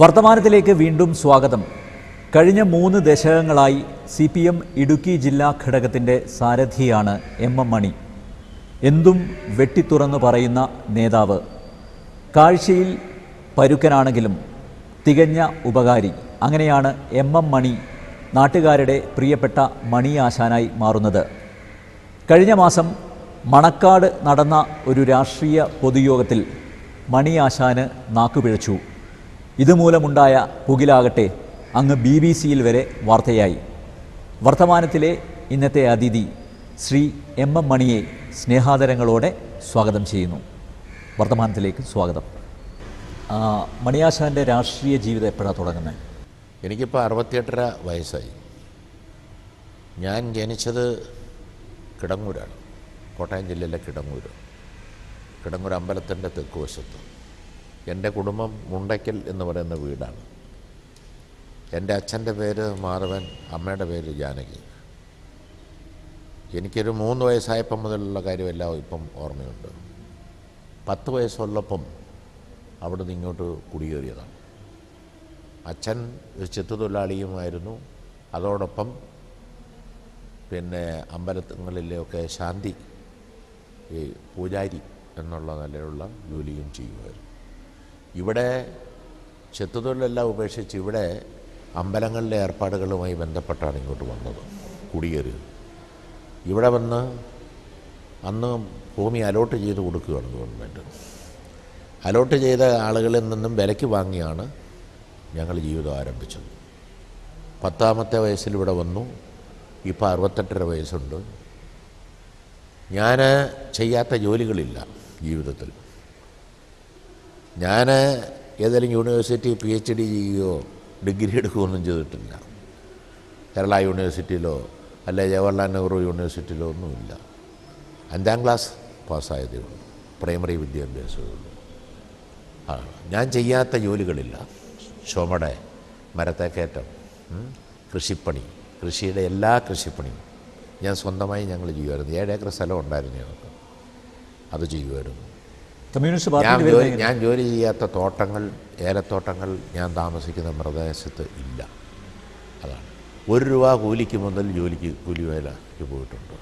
വർത്തമാനത്തിലേക്ക് വീണ്ടും സ്വാഗതം. കഴിഞ്ഞ 3 ദശകങ്ങളായി CPM ഇടുക്കി ജില്ലാ ഘടകത്തിൻ്റെ സാരഥിയാണ് എം മണി. എന്തും വെട്ടിത്തുറന്നു പറയുന്ന നേതാവ്. കാഴ്ചയിൽ പരുക്കനാണെങ്കിലും തികഞ്ഞ ഉപകാരി. അങ്ങനെയാണ് എം മണി നാട്ടുകാരുടെ പ്രിയപ്പെട്ട മണി ആശാനായി മാറുന്നത്. കഴിഞ്ഞ മാസം മണക്കാട് നടന്ന ഒരു രാഷ്ട്രീയ പൊതുയോഗത്തിൽ മണി ആശാന് നാക്കുപിഴച്ചു. ഇതുമൂലമുണ്ടായ പുകിലാകട്ടെ അങ്ങ് BBC-യിൽ വരെ വാർത്തയായി. വർത്തമാനത്തിലെ ഇന്നത്തെ അതിഥി ശ്രീ എം മണിയെ സ്നേഹാദരങ്ങളോടെ സ്വാഗതം ചെയ്യുന്നു. വർത്തമാനത്തിലേക്ക് സ്വാഗതം. മണിയാശാൻ്റെ രാഷ്ട്രീയ ജീവിതം എപ്പോഴാണ് തുടങ്ങുന്നത്? എനിക്കിപ്പോൾ 68 വയസ്സായി. ഞാൻ ജനിച്ചത് കിടങ്ങൂരാണ്, കോട്ടയം ജില്ലയിലെ കിടങ്ങൂർ അമ്പലത്തിൻ്റെ തെക്കുവശത്ത്. എൻ്റെ കുടുംബം മുണ്ടയ്ക്കൽ എന്ന് പറയുന്ന വീടാണ്. എൻ്റെ അച്ഛൻ്റെ പേര് മാധവൻ, അമ്മയുടെ പേര് ജാനകി. എനിക്കൊരു 3 വയസ്സായപ്പം മുതലുള്ള കാര്യമെല്ലാം ഇപ്പം ഓർമ്മയുണ്ട്. 10 വയസ്സുള്ളപ്പം അവിടുന്ന് ഇങ്ങോട്ട് കുടിയേറിയതാണ്. അച്ഛൻ ഒരു ചെത്തുതൊഴിലാളിയുമായിരുന്നു. അതോടൊപ്പം പിന്നെ അമ്പലങ്ങളിലെയൊക്കെ ശാന്തി പൂജാരി എന്നുള്ള നിലയിലുള്ള ജോലിയും ചെയ്യുമായിരുന്നു. ഇവിടെ ചെത്തുതൊഴിലെല്ലാം ഉപേക്ഷിച്ച് ഇവിടെ അമ്പലങ്ങളിലെ ഏർപ്പാടുകളുമായി ബന്ധപ്പെട്ടാണ് ഇങ്ങോട്ട് വന്നത്, കുടിയേറിയത്. ഇവിടെ വന്ന് അന്ന് ഭൂമി അലോട്ട് ചെയ്ത് കൊടുക്കുകയാണ് ഗവൺമെൻറ്. അലോട്ട് ചെയ്ത ആളുകളിൽ നിന്നും വിലയ്ക്ക് വാങ്ങിയാണ് ഞങ്ങൾ ജീവിതം ആരംഭിച്ചത്. 10ാമത്തെ വയസ്സിൽ ഇവിടെ വന്നു. ഇപ്പോൾ 68 വയസ്സുണ്ട്. ഞാൻ ചെയ്യാത്ത ജോലികളില്ല ജീവിതത്തിൽ. ഞാൻ ഏതെങ്കിലും യൂണിവേഴ്സിറ്റി PhD ചെയ്യുകയോ ഡിഗ്രി എടുക്കുകയൊന്നും ചെയ്തിട്ടില്ല. കേരള യൂണിവേഴ്സിറ്റിയിലോ അല്ലെ ജവഹർലാൽ നെഹ്റു യൂണിവേഴ്സിറ്റിയിലോ ഒന്നുമില്ല. 5ാം ക്ലാസ് പാസ്സായതേ ഉള്ളൂ, പ്രൈമറി വിദ്യാഭ്യാസമുള്ളൂ. ഞാൻ ചെയ്യാത്ത ജോലികളില്ല. ചുമട്, മരത്തേക്കയറ്റം, കൃഷിപ്പണി, കൃഷിയുടെ എല്ലാ കൃഷിപ്പണിയും ഞാൻ സ്വന്തമായി ഞങ്ങൾ ചെയ്യുമായിരുന്നു. 7 ഏക്കർ സ്ഥലം ഉണ്ടായിരുന്നു ഞങ്ങൾക്ക്, അത് ചെയ്യുമായിരുന്നു. ഞാൻ ജോലി ചെയ്യാത്ത തോട്ടങ്ങൾ, ഏലത്തോട്ടങ്ങൾ ഞാൻ താമസിക്കുന്ന പ്രദേശത്ത് ഇല്ല. അതാണ്. 1 രൂപ കൂലിക്ക് മുതൽ കൂലി വേലയ്ക്ക് പോയിട്ടുണ്ട്.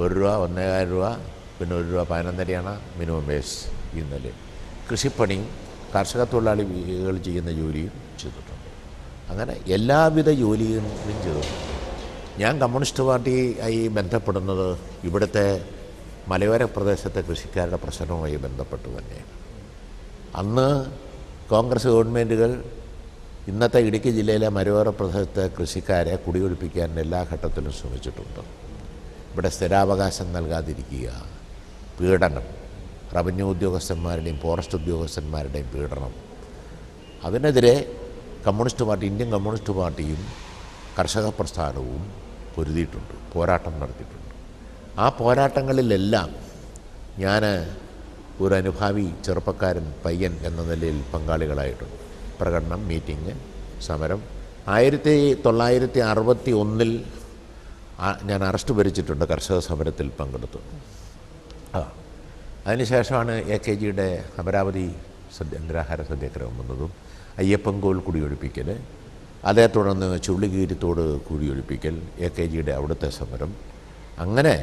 1 രൂപ, 1,500 രൂപ, പിന്നെ 1 രൂപ 11 മിനിമം വേജ്. ഇന്നലെ കൃഷിപ്പണിയും കർഷക തൊഴിലാളികൾ ചെയ്യുന്ന ജോലിയും ചെയ്തിട്ടുണ്ട്. അങ്ങനെ എല്ലാവിധ ജോലിയും ചെയ്തിട്ടുണ്ട്. ഞാൻ കമ്മ്യൂണിസ്റ്റ് പാർട്ടിയായി ബന്ധപ്പെടുന്നത് ഇവിടുത്തെ മലയോര പ്രദേശത്തെ കൃഷിക്കാരുടെ പ്രശ്നവുമായി ബന്ധപ്പെട്ട് തന്നെയാണ്. അന്ന് കോൺഗ്രസ് ഗവൺമെൻറ്റുകൾ ഇന്നത്തെ ഇടുക്കി ജില്ലയിലെ മലയോര പ്രദേശത്തെ കൃഷിക്കാരെ കുടിയൊഴിപ്പിക്കാൻ എല്ലാ ഘട്ടത്തിലും ശ്രമിച്ചിട്ടുണ്ട്. ഇവിടെ സ്ഥിരാവകാശം നൽകാതിരിക്കുക, പീഡനം, റവന്യൂ ഉദ്യോഗസ്ഥന്മാരുടെയും ഫോറസ്റ്റ് ഉദ്യോഗസ്ഥന്മാരുടെയും പീഡനം. അതിനെതിരെ ഇന്ത്യൻ കമ്മ്യൂണിസ്റ്റ് പാർട്ടിയും കർഷക പ്രസ്ഥാനവും പൊരുതിയിട്ടുണ്ട്, പോരാട്ടം നടത്തിയിട്ടുണ്ട്. ആ പോരാട്ടങ്ങളിലെല്ലാം ഞാൻ ഒരു അനുഭാവി ചെറുപ്പക്കാരൻ പയ്യൻ എന്ന നിലയിൽ പങ്കാളികളായിട്ടുണ്ട്. പ്രകടനം, മീറ്റിംഗ്, സമരം. 1961 ഞാൻ അറസ്റ്റ് ഭരിച്ചിട്ടുണ്ട്, കർഷക സമരത്തിൽ പങ്കെടുത്തു. അതിനുശേഷമാണ് AKGയുടെ അമരാവതി നിരാഹാര സത്യാഗ്രഹം വന്നതും, അയ്യപ്പൻകോൽ കുടിയൊഴിപ്പിക്കൽ, അതേ തുടർന്ന് ചുള്ളിക്കീരിത്തോട് കുടിയൊഴിപ്പിക്കൽ, AKGയുടെ അവിടുത്തെ സമരം. അങ്ങനെ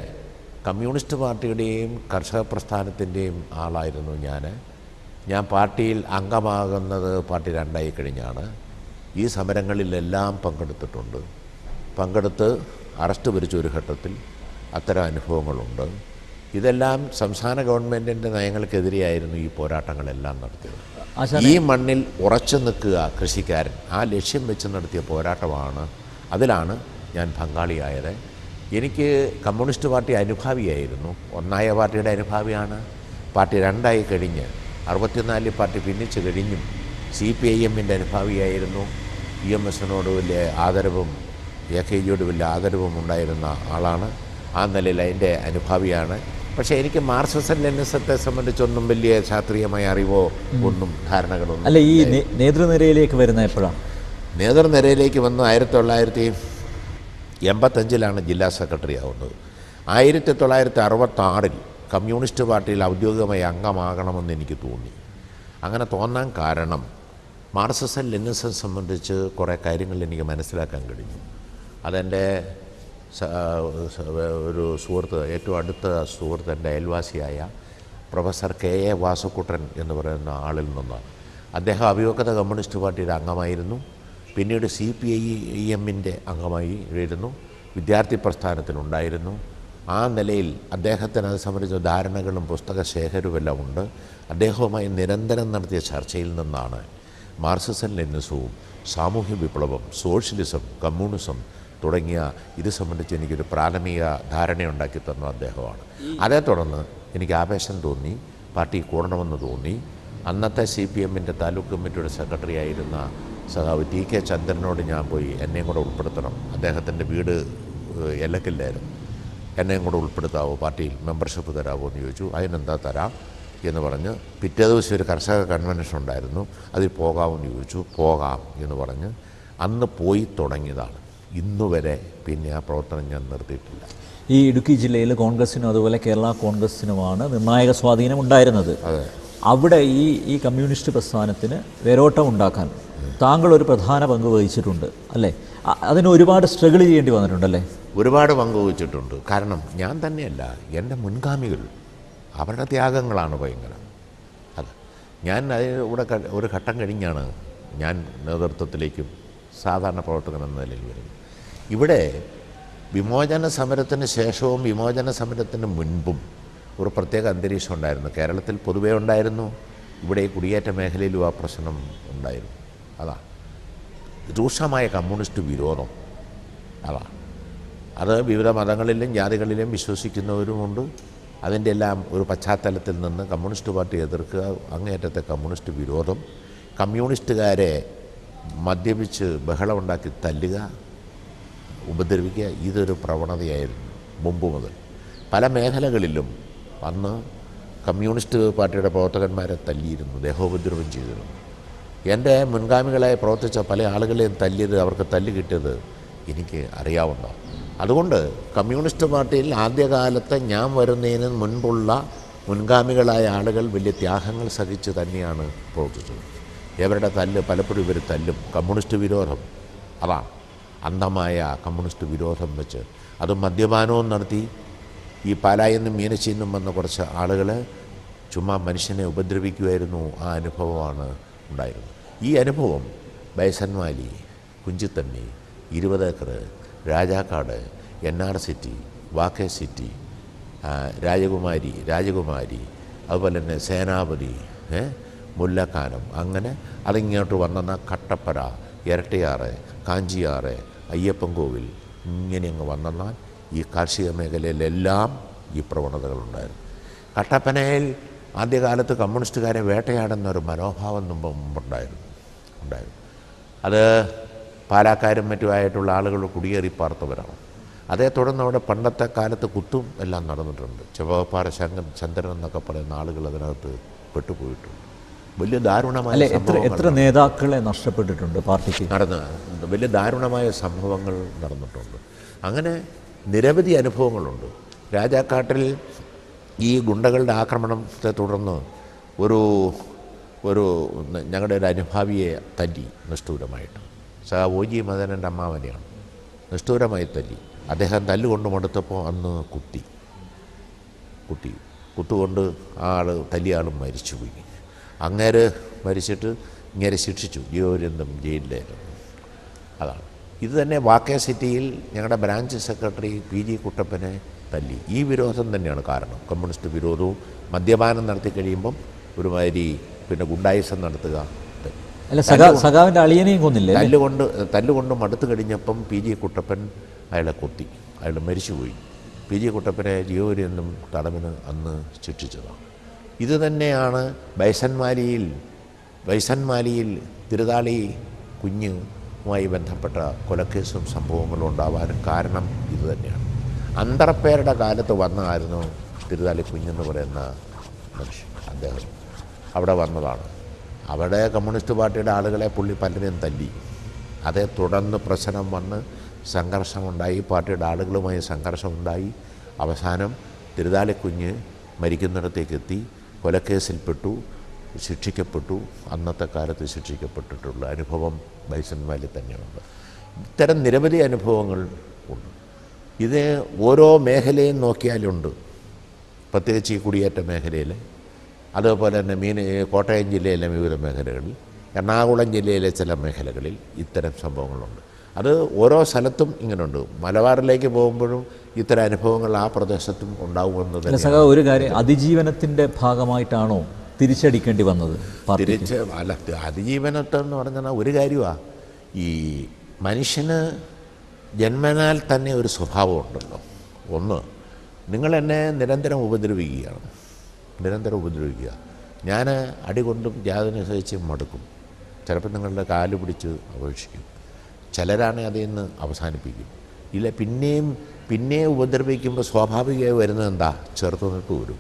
കമ്മ്യൂണിസ്റ്റ് പാർട്ടിയുടെയും കർഷക പ്രസ്ഥാനത്തിൻ്റെയും ആളായിരുന്നു ഞാൻ പാർട്ടിയിൽ അംഗമാകുന്നത് പാർട്ടി 2ആയി കഴിഞ്ഞാണ്. ഈ സമരങ്ങളിലെല്ലാം പങ്കെടുത്ത് അറസ്റ്റ് ഭരിച്ച ഒരു ഘട്ടത്തിൽ അത്തരം അനുഭവങ്ങളുണ്ട്. ഇതെല്ലാം സംസ്ഥാന ഗവൺമെൻറ്റിൻ്റെ നയങ്ങൾക്കെതിരെയായിരുന്നു ഈ പോരാട്ടങ്ങളെല്ലാം നടത്തിയത്. ആശാനെ, ഈ മണ്ണിൽ ഉറച്ചു നിൽക്കുക കൃഷിക്കാരൻ, ആ ലക്ഷ്യം വെച്ച് നടത്തിയ പോരാട്ടമാണ്. അതിലാണ് ഞാൻ പങ്കാളിയായത്. എനിക്ക് കമ്മ്യൂണിസ്റ്റ് പാർട്ടി അനുഭാവിയായിരുന്നു. ഒന്നായ പാർട്ടിയുടെ അനുഭാവിയാണ്. പാർട്ടി രണ്ടായി കഴിഞ്ഞ് 64 പാർട്ടി ഭിന്നിച്ച് കഴിഞ്ഞും CPIM-ൻ്റെ അനുഭാവിയായിരുന്നു. EMS-നോട് വലിയ ആദരവും AKG-യോട് വലിയ ആദരവും ഉണ്ടായിരുന്ന ആളാണ്. ആ നിലയിൽ അതിൻ്റെ അനുഭാവിയാണ്. പക്ഷേ എനിക്ക് മാർക്സിസം ലെനിനിസത്തെ സംബന്ധിച്ചൊന്നും വലിയ ശാസ്ത്രീയമായ അറിവോ ഒന്നും ധാരണകളൊന്നും. അല്ല, ഈ നേതൃനിരയിലേക്ക് വരുന്ന എപ്പോഴാണ്? നേതൃനിരയിലേക്ക് വന്ന് 1985 ജില്ലാ സെക്രട്ടറി ആവുന്നത്. 1966 കമ്മ്യൂണിസ്റ്റ് പാർട്ടിയിൽ ഔദ്യോഗികമായി അംഗമാകണമെന്ന് എനിക്ക് തോന്നി. അങ്ങനെ തോന്നാൻ കാരണം മാർക്സിസം ലെനിനിസം സംബന്ധിച്ച് കുറേ കാര്യങ്ങൾ എനിക്ക് മനസ്സിലാക്കാൻ കഴിഞ്ഞു. അതെൻ്റെ ഒരു സുഹൃത്ത്, ഏറ്റവും അടുത്ത സുഹൃത്ത്, എൻ്റെ അയൽവാസിയായ പ്രൊഫസർ KA വാസുക്കുട്ടൻ എന്ന് പറയുന്ന ആളിൽ നിന്നാണ്. അദ്ദേഹം അഭിമുഖത കമ്മ്യൂണിസ്റ്റ് പാർട്ടിയുടെ അംഗമായിരുന്നു. പിന്നീട് CPIM-ൻ്റെ അംഗമായി ഇരുന്നു. വിദ്യാർത്ഥി പ്രസ്ഥാനത്തിലുണ്ടായിരുന്നു. ആ നിലയിൽ അദ്ദേഹത്തിന് അത് സംബന്ധിച്ച ധാരണകളും പുസ്തക ശേഖരവുമെല്ലാം ഉണ്ട്. അദ്ദേഹവുമായി നിരന്തരം നടത്തിയ ചർച്ചയിൽ നിന്നാണ് മാർക്സിസം ലെനിനിസവും സാമൂഹ്യ വിപ്ലവം, സോഷ്യലിസം, കമ്മ്യൂണിസം തുടങ്ങിയ ഇത് സംബന്ധിച്ച് എനിക്കൊരു പ്രാഥമിക ധാരണയുണ്ടാക്കി തന്ന അദ്ദേഹമാണ്. അതേ തുടർന്ന് എനിക്ക് ആവേശം തോന്നി, പാർട്ടി കൂടണമെന്ന് തോന്നി. അന്നത്തെ CPM-ൻ്റെ താലൂക്ക് കമ്മിറ്റിയുടെ സെക്രട്ടറി ആയിരുന്ന സഖാവ് TK ചന്ദ്രനോട് ഞാൻ പോയി എന്നെയും കൂടെ ഉൾപ്പെടുത്തണം. അദ്ദേഹത്തിൻ്റെ വീട് എല്ലക്കില്ലായിരുന്നു. എന്നെയും കൂടെ ഉൾപ്പെടുത്താവോ, പാർട്ടിയിൽ മെമ്പർഷിപ്പ് തരാമോ എന്ന് ചോദിച്ചു. അതിനെന്താ തരാം എന്ന് പറഞ്ഞ് പിറ്റേ ദിവസം ഒരു കർഷക കൺവെൻഷൻ ഉണ്ടായിരുന്നു, അതിൽ പോകാമെന്ന് ചോദിച്ചു. പോകാം എന്ന് പറഞ്ഞ് അന്ന് പോയി തുടങ്ങിയതാണ്. ഇന്നുവരെ പിന്നെ ആ പ്രവർത്തനം ഞാൻ നിർത്തിയിട്ടില്ല. ഈ ഇടുക്കി ജില്ലയിൽ കോൺഗ്രസിനും അതുപോലെ കേരള കോൺഗ്രസിനുമാണ് നിർണായക സ്വാധീനം ഉണ്ടായിരുന്നത്. അവിടെ ഈ കമ്മ്യൂണിസ്റ്റ് പ്രസ്ഥാനത്തിന് വേരോട്ടം ഉണ്ടാക്കാൻ താങ്കൾ ഒരു പ്രധാന പങ്ക് വഹിച്ചിട്ടുണ്ട് അല്ലേ? അതിന് ഒരുപാട് സ്ട്രഗിൾ ചെയ്യേണ്ടി വന്നിട്ടുണ്ടല്ലേ? ഒരുപാട് പങ്ക് വഹിച്ചിട്ടുണ്ട്. കാരണം ഞാൻ തന്നെയല്ല, എൻ്റെ മുൻഗാമികൾ, അവരുടെ ത്യാഗങ്ങളാണ് ഭയങ്കരം. അത് ഞാൻ അതിലൂടെ ഒരു ഘട്ടം കഴിഞ്ഞാണ് ഞാൻ നേതൃത്വത്തിലേക്കും സാധാരണ പ്രവർത്തകൻ എന്ന നിലയിൽ വരുന്നത്. ഇവിടെ വിമോചന സമരത്തിന് ശേഷവും വിമോചന സമരത്തിന് മുൻപും ഒരു പ്രത്യേക അന്തരീക്ഷം ഉണ്ടായിരുന്നു. കേരളത്തിൽ പൊതുവേ ഉണ്ടായിരുന്നു. ഇവിടെ ഈ കുടിയേറ്റ മേഖലയിലും ആ പ്രശ്നം ഉണ്ടായിരുന്നു. അതാണ് രൂക്ഷമായ കമ്മ്യൂണിസ്റ്റ് വിരോധം. അതാണ് അത് വിവിധ മതങ്ങളിലും ജാതികളിലും വിശ്വസിക്കുന്നവരുമുണ്ട്. അതിൻ്റെ എല്ലാം ഒരു പശ്ചാത്തലത്തിൽ നിന്ന് കമ്മ്യൂണിസ്റ്റ് പാർട്ടി എതിർക്കുക, അങ്ങേയറ്റത്തെ കമ്മ്യൂണിസ്റ്റ് വിരോധം, കമ്മ്യൂണിസ്റ്റുകാരെ മദ്യപിച്ച് ബഹളമുണ്ടാക്കി തല്ലുക, ഉപദ്രവിക്കുക, ഇതൊരു പ്രവണതയായിരുന്നു മുമ്പ് മുതൽ. പല മേഖലകളിലും അന്ന് കമ്മ്യൂണിസ്റ്റ് പാർട്ടിയുടെ പ്രവർത്തകന്മാരെ തല്ലിയിരുന്നു, ദേഹോപദ്രവം ചെയ്തിരുന്നു. എൻ്റെ മുൻഗാമികളായി പ്രവർത്തിച്ച പല ആളുകളെയും തല്ലിയത്, അവർക്ക് തല്ല് കിട്ടിയത് എനിക്ക് അറിയാവുന്ന. അതുകൊണ്ട് കമ്മ്യൂണിസ്റ്റ് പാർട്ടിയിൽ ആദ്യകാലത്ത് ഞാൻ വരുന്നതിന് മുൻപുള്ള മുൻഗാമികളായ ആളുകൾ വലിയ ത്യാഗങ്ങൾ സഹിച്ച് തന്നെയാണ് പ്രവർത്തിച്ചത്. ഇവരുടെ തല്ല് പലപ്പോഴും ഇവർ തല്ലും. കമ്മ്യൂണിസ്റ്റ് വിരോധം അതാണ്, അന്ധമായ കമ്മ്യൂണിസ്റ്റ് വിരോധം വെച്ച് അത് മദ്യപാനവും നടത്തി. ഈ പാലായിൽ നിന്നും മീനച്ചിയിൽ നിന്നും വന്ന കുറച്ച് ആളുകൾ ചുമ്മാ മനുഷ്യനെ ഉപദ്രവിക്കുമായിരുന്നു. ആ അനുഭവമാണ് ഉണ്ടായിരുന്നത്. ഈ അനുഭവം Bisonvalley, Kunchithanni, 20 acre, Rajakkad, NR city, വാക്കേ സിറ്റി, രാജകുമാരി, അതുപോലെ തന്നെ സേനാപതി, മുല്ലക്കാനം, അങ്ങനെ അതിങ്ങോട്ട് വന്നെന്ന കട്ടപ്പന, ഇരട്ടിയാറ്, കാഞ്ചിയാറ്, അയ്യപ്പൻകോവിൽ, ഇങ്ങനെ അങ്ങ് വന്നെന്നാൽ ഈ കാർഷിക മേഖലയിലെല്ലാം ഈ പ്രവണതകളുണ്ടായിരുന്നു. കട്ടപ്പനയിൽ ആദ്യകാലത്ത് കമ്മ്യൂണിസ്റ്റുകാരെ വേട്ടയാടുന്ന ഒരു മനോഭാവം മുമ്പുണ്ടായിരുന്നു. അത് പാലാക്കാരും മറ്റുമായിട്ടുള്ള ആളുകൾ കുടിയേറി പാർത്തവരാണ്. അതേ തുടർന്ന് അവിടെ പണ്ടത്തെ കാലത്ത് കുത്തും എല്ലാം നടന്നിട്ടുണ്ട്. ചെവപ്പാറ ചന്ദ്രൻ എന്നൊക്കെ പറയുന്ന ആളുകൾ അതിനകത്ത് പെട്ടുപോയിട്ടുണ്ട്. വലിയ ദാരുണമായ എത്ര നേതാക്കളെ നഷ്ടപ്പെട്ടിട്ടുണ്ട് പാർട്ടിക്ക്. വലിയ ദാരുണമായ സംഭവങ്ങൾ നടന്നിട്ടുണ്ട്. അങ്ങനെ നിരവധി അനുഭവങ്ങളുണ്ട്. രാജാക്കാട്ടിൽ ഈ ഗുണ്ടകളുടെ ആക്രമണത്തെ തുടർന്ന് ഒരു ഞങ്ങളുടെ ഒരു അനുഭാവിയെ തല്ലി നിഷ്ഠൂരമായിട്ട്. OG മദനൻ്റെ അമ്മാവനെയാണ് നിഷ്ഠൂരമായി തല്ലി. അദ്ദേഹം തല്ലുകൊണ്ട് മടുത്തപ്പോൾ അന്ന് കുത്തുകൊണ്ട് തല്ലിയ ആളും മരിച്ചുപോയി. അങ്ങേര് മരിച്ചിട്ട് ഇങ്ങേരെ ശിക്ഷിച്ചു, ജീവപര്യന്തം ജയിലിലായിരുന്നു. അതാണ്. ഇത് തന്നെ വാക്കേ സിറ്റിയിൽ ഞങ്ങളുടെ ബ്രാഞ്ച് സെക്രട്ടറി PG കുട്ടപ്പനെ തല്ലി. ഈ വിരോധം തന്നെയാണ് കാരണം. കമ്മ്യൂണിസ്റ്റ് വിരോധവും മദ്യപാനം നടത്തി കഴിയുമ്പം ഒരുമാതിരി പിന്നെ ഗുണ്ടായിസം നടത്തുക. അല്ല, സഖാവിൻ്റെ അളിയനെയും കൊന്നില്ലേ? തല്ലുകൊണ്ട് മടുത്തു കഴിഞ്ഞപ്പം പി ജി കുട്ടപ്പൻ അയാളെ കൊത്തി, അയാൾ മരിച്ചുപോയി. പി ജി കുട്ടപ്പനെ ജീവപര്യന്തം തടവിന് അന്ന് ശിക്ഷിച്ചതാണ്. ഇത് തന്നെയാണ് ബൈസൺമാലിയിൽ തിരുതാളി കുഞ്ഞുമായി ബന്ധപ്പെട്ട കൊലക്കേസും സംഭവങ്ങളും ഉണ്ടാവാനും കാരണം ഇത് തന്നെയാണ്. അന്തറപ്പേരുടെ കാലത്ത് വന്നതായിരുന്നു തിരുതാളി കുഞ്ഞെന്ന് പറയുന്ന മനുഷ്യൻ. അദ്ദേഹം അവിടെ വന്നതാണ്. അവിടെ കമ്മ്യൂണിസ്റ്റ് പാർട്ടിയുടെ ആളുകളെ പുള്ളി പലരെയും തല്ലി. അതേ തുടർന്ന് പ്രശ്നം വന്ന് സംഘർഷമുണ്ടായി, പാർട്ടിയുടെ ആളുകളുമായി സംഘർഷമുണ്ടായി. അവസാനം തിരുതാളിക്കുഞ്ഞ് മരിക്കുന്നിടത്തേക്ക് എത്തി, കൊലക്കേസിൽപ്പെട്ടു, ശിക്ഷിക്കപ്പെട്ടു. അന്നത്തെ കാലത്ത് ശിക്ഷിക്കപ്പെട്ടിട്ടുള്ള അനുഭവം ബൈസൺവാലിൽ തന്നെയുണ്ട്. ഇത്തരം നിരവധി അനുഭവങ്ങൾ ഉണ്ട്. ഇത് ഓരോ മേഖലയും നോക്കിയാലുണ്ട്. പ്രത്യേകിച്ച് ഈ കുടിയേറ്റ മേഖലയിൽ, അതുപോലെ തന്നെ കോട്ടയം ജില്ലയിലെ വിവിധ മേഖലകളിൽ, എറണാകുളം ജില്ലയിലെ ചില മേഖലകളിൽ ഇത്തരം സംഭവങ്ങളുണ്ട്. അത് ഓരോ സ്ഥലത്തും ഇങ്ങനെയുണ്ട്. മലബാറിലേക്ക് പോകുമ്പോഴും ഇത്തരം അനുഭവങ്ങൾ ആ പ്രദേശത്തും ഉണ്ടാകുമെന്നത്. ഒരു കാര്യം, അതിജീവനത്തിൻ്റെ ഭാഗമായിട്ടാണോ തിരിച്ചടിക്കേണ്ടി വന്നത്? അതിജീവനത്തെന്ന് പറഞ്ഞാൽ ഒരു കാര്യമാണ്, ഈ മനുഷ്യന് ജന്മനാൽ തന്നെ ഒരു സ്വഭാവം ഉണ്ടല്ലോ. ഒന്ന്, നിങ്ങൾ എന്നെ നിരന്തരം ഉപദ്രവിക്കുക. ഞാൻ അടികൊണ്ടും യാതൊരു സഹിച്ച് മടുക്കും. ചിലപ്പോൾ നിങ്ങളുടെ കാല് പിടിച്ച് അപേക്ഷിക്കും. ചിലരാണ് അതിൽ നിന്ന് അവസാനിപ്പിക്കും. ഇല്ല, പിന്നെയും ഉപദ്രവിക്കുമ്പോൾ സ്വാഭാവികമായി വരുന്നത് എന്താ? ചെറുത്തു നിൽപ്പ് വരും.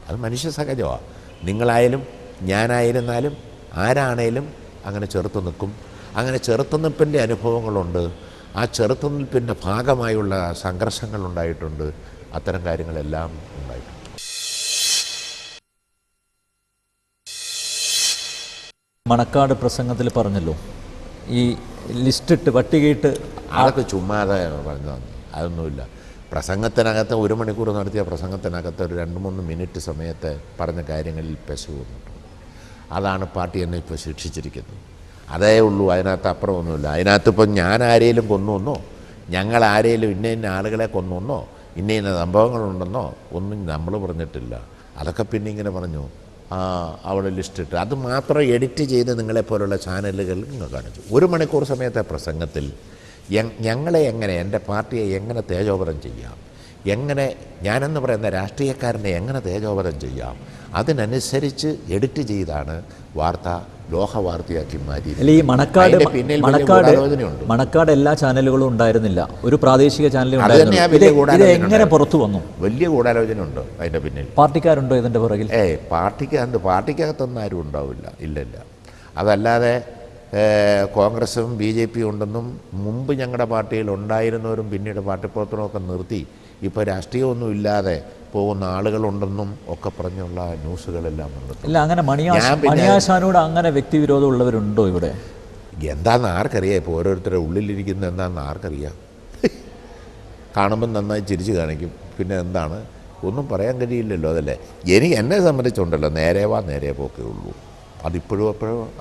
അത് മനുഷ്യ സഹജമാണ്. നിങ്ങളായാലും ഞാനായിരുന്നാലും ആരാണേലും അങ്ങനെ ചെറുത്തു നിൽക്കും. അങ്ങനെ ചെറുത്തുനിൽപ്പിൻ്റെ അനുഭവങ്ങളുണ്ട്. ആ ചെറുത്തുനിൽപ്പിൻ്റെ ഭാഗമായുള്ള സംഘർഷങ്ങളുണ്ടായിട്ടുണ്ട്. അത്തരം കാര്യങ്ങളെല്ലാം ഉണ്ടായിട്ടുണ്ട്. മണക്കാട് പ്രസംഗത്തിൽ പറഞ്ഞല്ലോ, ഈ ലിസ്റ്റിട്ട് പട്ടികയിട്ട് അതൊക്കെ ചുമ്മാതെ പറഞ്ഞതാണ്. അതൊന്നുമില്ല. പ്രസംഗത്തിനകത്ത് 1 മണിക്കൂർ നടത്തിയ പ്രസംഗത്തിനകത്ത് ഒരു 2-3 മിനിറ്റ് സമയത്ത് പറഞ്ഞ കാര്യങ്ങളിൽ പെശക് വന്നിട്ടുണ്ട്. അതാണ് പാർട്ടി എന്നെ ഇപ്പോൾ ശിക്ഷിച്ചിരിക്കുന്നത്. അതേ ഉള്ളൂ, അതിനകത്ത് അപ്പുറമൊന്നുമില്ല. അതിനകത്തിപ്പം ഞാൻ ആരെയും കൊന്നുവെന്നോ, ഞങ്ങൾ ആരെയും ഇന്ന ആളുകളെ കൊന്നുവെന്നോ, ഇന്ന സംഭവങ്ങളുണ്ടെന്നോ ഒന്നും നമ്മൾ പറഞ്ഞിട്ടില്ല. അതൊക്കെ പിന്നെ ഇങ്ങനെ പറഞ്ഞു, അവിടെ ലിസ്റ്റിട്ട് അത് മാത്രം എഡിറ്റ് ചെയ്ത് നിങ്ങളെപ്പോലുള്ള ചാനലുകൾ നിങ്ങൾ കാണിച്ചു. 1 മണിക്കൂർ സമയത്തെ പ്രസംഗത്തിൽ ഞങ്ങളെ എങ്ങനെ, എൻ്റെ പാർട്ടിയെ എങ്ങനെ തേജോവധം ചെയ്യാം, എങ്ങനെ ഞാനെന്ന് പറയുന്ന രാഷ്ട്രീയക്കാരനെ എങ്ങനെ തേജോവധം ചെയ്യാം, അതിനനുസരിച്ച് എഡിറ്റ് ചെയ്താണ് വാർത്ത ലോകവാർത്തയാക്കി മാറ്റി. ഈ മണക്കാട് എല്ലാ ചാനലുകളും ഉണ്ടായിരുന്നില്ല, ഒരു പ്രാദേശിക ചാനലും എങ്ങനെ പുറത്തു വന്നു? വലിയ ഗൂഢാലോചന ഉണ്ട് അതിൻ്റെ പിന്നിൽ. പാർട്ടിക്കാരുണ്ടോ ഇതിൻ്റെ പുറകിൽ? പാർട്ടിക്കകത്തൊന്നും ആരും ഉണ്ടാവില്ല. ഇല്ലില്ല. അതല്ലാതെ കോൺഗ്രസും BJP ഉണ്ടെന്നും മുമ്പ് ഞങ്ങളുടെ പാർട്ടിയിൽ ഉണ്ടായിരുന്നവരും പിന്നീട് പാർട്ടിപ്രവർത്തനമൊക്കെ നിർത്തി ഇപ്പോൾ രാഷ്ട്രീയമൊന്നും ഇല്ലാതെ പോകുന്ന ആളുകളുണ്ടെന്നും ഒക്കെ പറഞ്ഞുള്ള ന്യൂസുകളെല്ലാം വന്നിട്ടുണ്ട്. ഇല്ല, അങ്ങനെ മണിയാശാനോട് അങ്ങനെ വ്യക്തിവിരോധം ഉള്ളവരുണ്ടോ ഇവിടെ? എന്താണെന്ന് ആർക്കറിയാം. ഇപ്പോൾ ഓരോരുത്തരുടെ ഉള്ളിലിരിക്കുന്ന എന്താണെന്ന് ആർക്കറിയാം. കാണുമ്പം നന്നായി ചിരിച്ച് കാണിക്കും. പിന്നെ എന്താണ്, ഒന്നും പറയാൻ കഴിയില്ലല്ലോ. അതല്ലേ എന്നെ സംബന്ധിച്ചുണ്ടല്ലോ, നേരെ പോക്കേ ഉള്ളൂ. അതിപ്പോഴും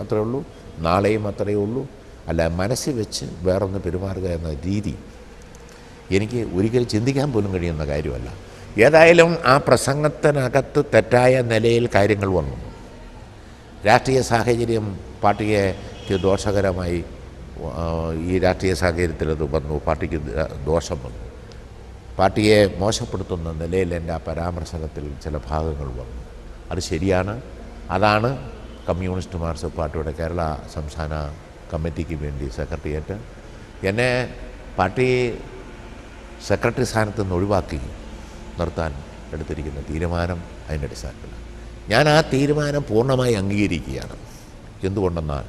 അത്രേ ഉള്ളൂ, നാളെയും അത്രയേ ഉള്ളൂ. അല്ല, മനസ്സിൽ വെച്ച് വേറൊന്ന് പെരുമാറുക എന്ന രീതി എനിക്ക് ഒരിക്കലും ചിന്തിക്കാൻ പോലും കഴിയുന്ന കാര്യമല്ല. ഏതായാലും ആ പ്രസംഗത്തിനകത്ത് തെറ്റായ നിലയിൽ കാര്യങ്ങൾ വന്നു. രാഷ്ട്രീയ സാഹചര്യം പാർട്ടിക്ക് ദോഷകരമായി, ഈ രാഷ്ട്രീയ സാഹചര്യത്തിൽ അത് വന്നു, പാർട്ടിക്ക് ദോഷം വന്നു. പാർട്ടിയെ മോശപ്പെടുത്തുന്ന നിലയിൽ എൻ്റെ ആ പരാമർശനത്തിൽ ചില ഭാഗങ്ങൾ വന്നു. അത് ശരിയാണ്. അതാണ് കമ്മ്യൂണിസ്റ്റ് മാർക്സിസ്റ്റ് പാർട്ടിയുടെ കേരള സംസ്ഥാന കമ്മിറ്റിക്ക് വേണ്ടി സെക്രട്ടേറിയറ്റ് എന്നെ പാർട്ടി സെക്രട്ടറി സ്ഥാനത്ത് നിന്ന് ഒഴിവാക്കി നിർത്താൻ എടുത്തിരിക്കുന്ന തീരുമാനം അതിൻ്റെ അടിസ്ഥാനത്തിലാണ്. ഞാൻ ആ തീരുമാനം പൂർണ്ണമായി അംഗീകരിക്കുകയാണ്. എന്തുകൊണ്ടെന്നാൽ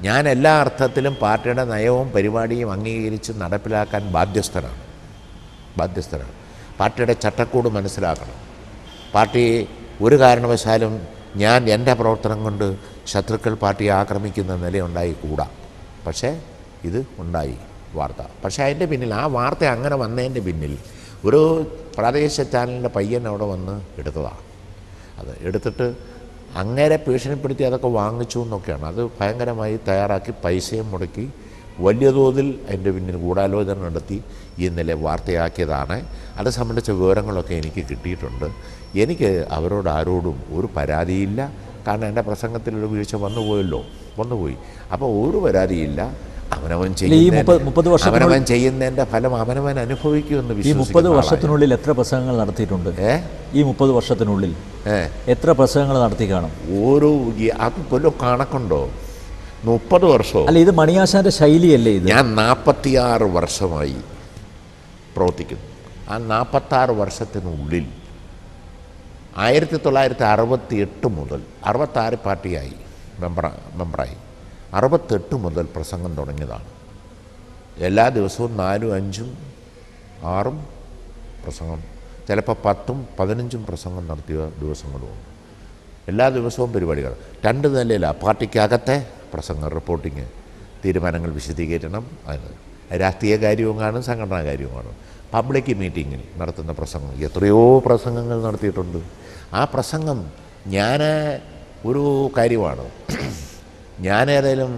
ഞാൻ എല്ലാ അർത്ഥത്തിലും പാർട്ടിയുടെ നയവും പരിപാടിയും അംഗീകരിച്ച് നടപ്പിലാക്കാൻ ബാധ്യസ്ഥനാണ്. പാർട്ടിയുടെ ചട്ടക്കൂട് മനസ്സിലാക്കണം. പാർട്ടി ഒരു കാരണവശാലും ഞാൻ എൻ്റെ പ്രവർത്തനം കൊണ്ട് ശത്രുക്കൾ പാർട്ടിയെ ആക്രമിക്കുന്ന നിലയുണ്ടായിക്കൂടാ. പക്ഷേ ഇത് ഉണ്ടായി വാർത്ത. പക്ഷേ അതിൻ്റെ പിന്നിൽ, ആ വാർത്ത അങ്ങനെ വന്നതിൻ്റെ പിന്നിൽ ഒരു പ്രാദേശിക ചാനലിൻ്റെ പയ്യൻ അവിടെ വന്ന് എടുത്തതാണ്. അത് എടുത്തിട്ട് അങ്ങേരെ ഭീഷണിപ്പെടുത്തി അതൊക്കെ വാങ്ങിച്ചു എന്നൊക്കെയാണ്. അത് ഭയങ്കരമായി തയ്യാറാക്കി പൈസയും മുടക്കി വലിയ തോതിൽ അതിൻ്റെ പിന്നിൽ ഗൂഢാലോചന നടത്തി ഇന്നലെ വാർത്തയാക്കിയതാണ്. അത് സംബന്ധിച്ച വിവരങ്ങളൊക്കെ എനിക്ക് കിട്ടിയിട്ടുണ്ട്. എനിക്ക് അവരോട് ആരോടും ഒരു പരാതിയില്ല. കാരണം എൻ്റെ പ്രസംഗത്തിലൊരു വീഴ്ച വന്നുപോയി. അപ്പോൾ ഒരു പരാതിയില്ല. അവനവൻ ചെയ്യുന്നതിൻ്റെ ഫലം അവനവൻ അനുഭവിക്കുമെന്ന് വിശ്വസിക്കുന്നു. 30 വർഷത്തിനുള്ളിൽ എത്ര പ്രസംഗങ്ങൾ നടത്തിയിട്ടുണ്ട്? ഈ 30 വർഷത്തിനുള്ളിൽ എത്ര പ്രസംഗങ്ങൾ നടത്തി കാണും? അത് പോലും കണക്കുണ്ടോ? 30 വർഷമോ? അല്ല, ഇത് മണിയാശാന്റെ ശൈലിയല്ലേ ഇത്? ഞാൻ 46 വർഷമായി പ്രവർത്തിക്കുന്നു. ആ 46 വർഷത്തിനുള്ളിൽ 1968 മുതൽ 66 പാർട്ടിയായി മെമ്പറായി 68 മുതൽ പ്രസംഗം തുടങ്ങിയതാണ്. എല്ലാ ദിവസവും 4, 5, 6 പ്രസംഗം, ചിലപ്പോൾ 10, 15 പ്രസംഗം നടത്തിയ ദിവസങ്ങളുമുണ്ട്. എല്ലാ ദിവസവും പരിപാടികൾ 2 നിലയിലാണ്. പാർട്ടിക്കകത്തെ പ്രസംഗം, റിപ്പോർട്ടിങ്, തീരുമാനങ്ങൾ വിശദീകരിക്കണം, അതിന് രാഷ്ട്രീയ കാര്യവും കാണും, സംഘടനാ കാര്യവും കാണും. പബ്ലിക് മീറ്റിങ്ങിൽ നടത്തുന്ന പ്രസംഗം, എത്രയോ പ്രസംഗങ്ങൾ നടത്തിയിട്ടുണ്ട്. ആ പ്രസംഗം ഞാൻ ഒരു കാര്യമാണ്, ഞാൻ ഏതായാലും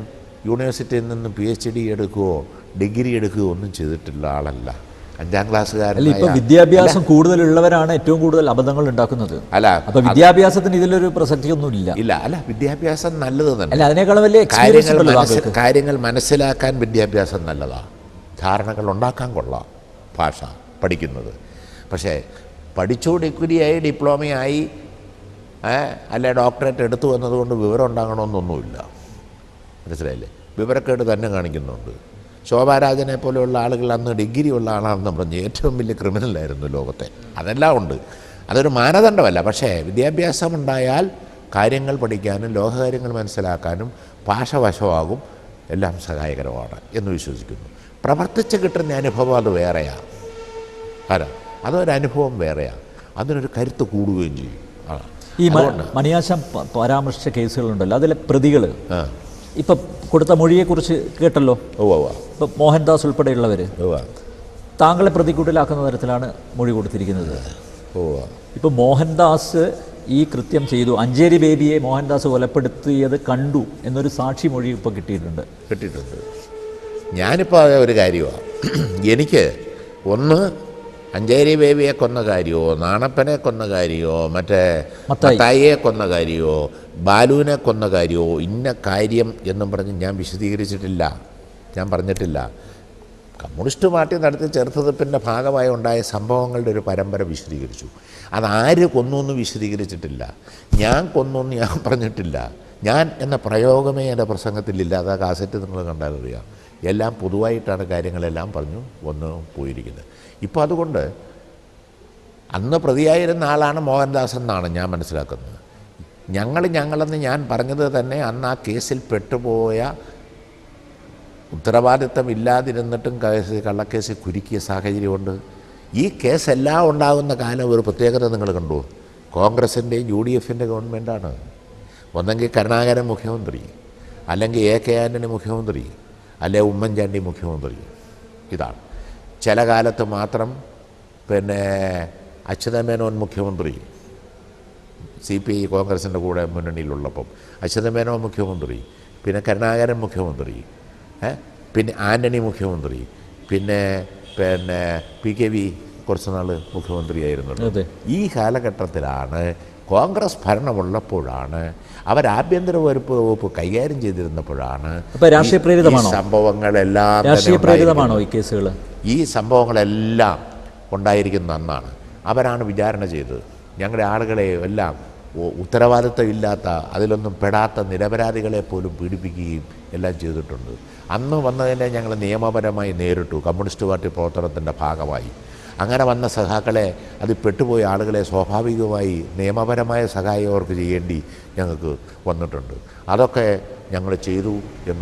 യൂണിവേഴ്സിറ്റിയിൽ നിന്ന് PhD എടുക്കുകയോ ഡിഗ്രി എടുക്കുകയോ ഒന്നും ചെയ്തിട്ടുള്ള ആളല്ല. 5ാം ക്ലാസ്സുകാരൻ. ഇപ്പോൾ വിദ്യാഭ്യാസം കൂടുതലുള്ളവരാണ് ഏറ്റവും കൂടുതൽ അബദ്ധങ്ങൾ ഉണ്ടാക്കുന്നത്. അല്ല, അപ്പോൾ വിദ്യാഭ്യാസത്തിന് ഇതിലൊരു പ്രസക്തിയൊന്നും ഇല്ല. അല്ല, വിദ്യാഭ്യാസം നല്ലത് തന്നെ. അല്ല, അതിനേക്കാളും വലിയ കാര്യങ്ങൾ മനസ്സിലാക്കാൻ വിദ്യാഭ്യാസം നല്ലതാണ്. ധാരണകൾ ഉണ്ടാക്കാൻ കൊള്ളാം ഭാഷ പഠിക്കുന്നത്. പക്ഷേ പഠിച്ചു ഡിഗ്രിയായി ഡിപ്ലോമയായി അല്ലെ ഡോക്ടറേറ്റ് എടുത്തു വന്നതുകൊണ്ട് വിവരം ഉണ്ടാകണമെന്നൊന്നുമില്ല. മനസ്സിലായില്ലേ? വിവരക്കേട് തന്നെ കാണിക്കുന്നുണ്ട്. ശോഭാരാജനെ പോലെയുള്ള ആളുകൾ അന്ന് ഡിഗ്രി ഉള്ള ആളാണെന്ന് പറഞ്ഞ് ഏറ്റവും വലിയ ക്രിമിനലായിരുന്നു ലോകത്തെ. അതെല്ലാം ഉണ്ട്, അതൊരു മാനദണ്ഡമല്ല. പക്ഷേ വിദ്യാഭ്യാസമുണ്ടായാൽ കാര്യങ്ങൾ പഠിക്കാനും ലോകകാര്യങ്ങൾ മനസ്സിലാക്കാനും ഭാഷ വശമാകും, എല്ലാം സഹായകരമാണ് എന്ന് വിശ്വസിക്കുന്നു. പ്രവർത്തിച്ച് കിട്ടുന്ന അനുഭവം അത് വേറെയാണ്. അതൊരനുഭവം വേറെയാണ്. അതിനൊരു കരുത്ത് കൂടുകയും ചെയ്യും. ഈ മണിയാശാൻ പരാമർശിച്ച കേസുകളുണ്ടല്ലോ, അതിലെ പ്രതികൾ ഇപ്പം കൊടുത്ത മൊഴിയെക്കുറിച്ച് കേട്ടല്ലോ. ഇപ്പം മോഹൻദാസ് ഉൾപ്പെടെയുള്ളവർ താങ്കളെ പ്രതിക്കൂട്ടിലാക്കുന്ന തരത്തിലാണ് മൊഴി കൊടുത്തിരിക്കുന്നത്. ഇപ്പം മോഹൻദാസ് ഈ കൃത്യം ചെയ്തു, അഞ്ചേരി ബേബിയെ മോഹൻദാസ് കൊലപ്പെടുത്തിയത് കണ്ടു എന്നൊരു സാക്ഷി മൊഴി ഇപ്പോൾ കിട്ടിയിട്ടുണ്ട്. ഞാനിപ്പോൾ ഒരു കാര്യമാണ്, എനിക്ക് ഒന്ന് അഞ്ചേരി ബേബിയെ കൊന്ന കാര്യമോ, നാണപ്പനെ കൊന്ന കാര്യമോ, മറ്റേ മത്തായിയെ കൊന്ന കാര്യമോ, ബാലുവിനെ കൊന്ന കാര്യമോ, ഇന്ന കാര്യം എന്നും പറഞ്ഞ് ഞാൻ വിശദീകരിച്ചിട്ടില്ല, ഞാൻ പറഞ്ഞിട്ടില്ല. കമ്മ്യൂണിസ്റ്റ് പാർട്ടി നടത്തിയ ചെറുത്തുനിൽപ്പിൻ്റെ ഭാഗമായി ഉണ്ടായ സംഭവങ്ങളുടെ ഒരു പരമ്പര വിശദീകരിച്ചു. അതാര് കൊന്നു എന്ന് വിശദീകരിച്ചിട്ടില്ല. ഞാൻ കൊന്നു എന്ന് ഞാൻ പറഞ്ഞിട്ടില്ല. ഞാൻ എന്ന പ്രയോഗമേ എൻ്റെ പ്രസംഗത്തിലില്ല. അത് ആ കാസറ്റ് നിങ്ങൾ കണ്ടാൽ അറിയാം. എല്ലാം പൊതുവായിട്ടാണ് കാര്യങ്ങളെല്ലാം പറഞ്ഞു വന്ന് പോയിരിക്കുന്നത്. ഇപ്പോൾ അതുകൊണ്ട് അന്ന് പ്രതിയായിരുന്ന ആളാണ് മോഹൻദാസ് എന്നാണ് ഞാൻ മനസ്സിലാക്കുന്നത്. ഞങ്ങളെന്ന് ഞാൻ പറഞ്ഞത് തന്നെ അന്ന് ആ കേസിൽ പെട്ടുപോയ, ഉത്തരവാദിത്തം ഇല്ലാതിരുന്നിട്ടും കള്ളക്കേസിൽ കുരുക്കിയ സാഹചര്യമുണ്ട്. ഈ കേസെല്ലാം ഉണ്ടാകുന്ന കാലം ഒരു പ്രത്യേകത നിങ്ങൾ കണ്ടു. കോൺഗ്രസിൻ്റെയും UDFൻ്റെ ഗവൺമെൻറ്റാണ്. ഒന്നെങ്കിൽ കരുണാകരൻ മുഖ്യമന്ത്രി, അല്ലെങ്കിൽ AK ആൻ്റണി മുഖ്യമന്ത്രി, അല്ലെ ഉമ്മൻചാണ്ടി മുഖ്യമന്ത്രി. ഇതാണ്. ചില കാലത്ത് മാത്രം അച്യുതമേനോൻ മുഖ്യമന്ത്രി, CPI കോൺഗ്രസിൻ്റെ കൂടെ മുന്നണിയിലുള്ളപ്പം അച്യുതമേനോൻ മുഖ്യമന്ത്രി, പിന്നെ കരുണാകരൻ മുഖ്യമന്ത്രി, പിന്നെ ആൻ്റണി മുഖ്യമന്ത്രി, പിന്നെ PKV കുറച്ച് നാൾ മുഖ്യമന്ത്രിയായിരുന്നുള്ളൂ. ഈ കാലഘട്ടത്തിലാണ്, കോൺഗ്രസ് ഭരണമുള്ളപ്പോഴാണ്, അവർ ആഭ്യന്തര വകുപ്പ് കൈകാര്യം ചെയ്തിരുന്നപ്പോഴാണ് സംഭവങ്ങളെല്ലാം ഈ സംഭവങ്ങളെല്ലാം ഉണ്ടായിരിക്കുന്ന അന്നാണ്. അവരാണ് വിചാരണ ചെയ്തത്. ഞങ്ങളുടെ ആളുകളെ എല്ലാം ഉത്തരവാദിത്തമില്ലാത്ത, അതിലൊന്നും പെടാത്ത നിരപരാധികളെ പോലും പീഡിപ്പിക്കുകയും എല്ലാം ചെയ്തിട്ടുണ്ട്. അന്ന് വന്നതിനെ ഞങ്ങൾ നിയമപരമായി നേരിട്ടു, കമ്മ്യൂണിസ്റ്റ് പാർട്ടി പ്രവർത്തനത്തിൻ്റെ ഭാഗമായി. അങ്ങനെ വന്ന സഖാക്കളെ, അതിൽ പെട്ടുപോയ ആളുകളെ സ്വാഭാവികമായി നിയമപരമായ സഹായം അവർക്ക് ചെയ്യേണ്ടി ഞങ്ങൾക്ക് വന്നിട്ടുണ്ട്. അതൊക്കെ ഞങ്ങൾ ചെയ്തു എന്നുള്ള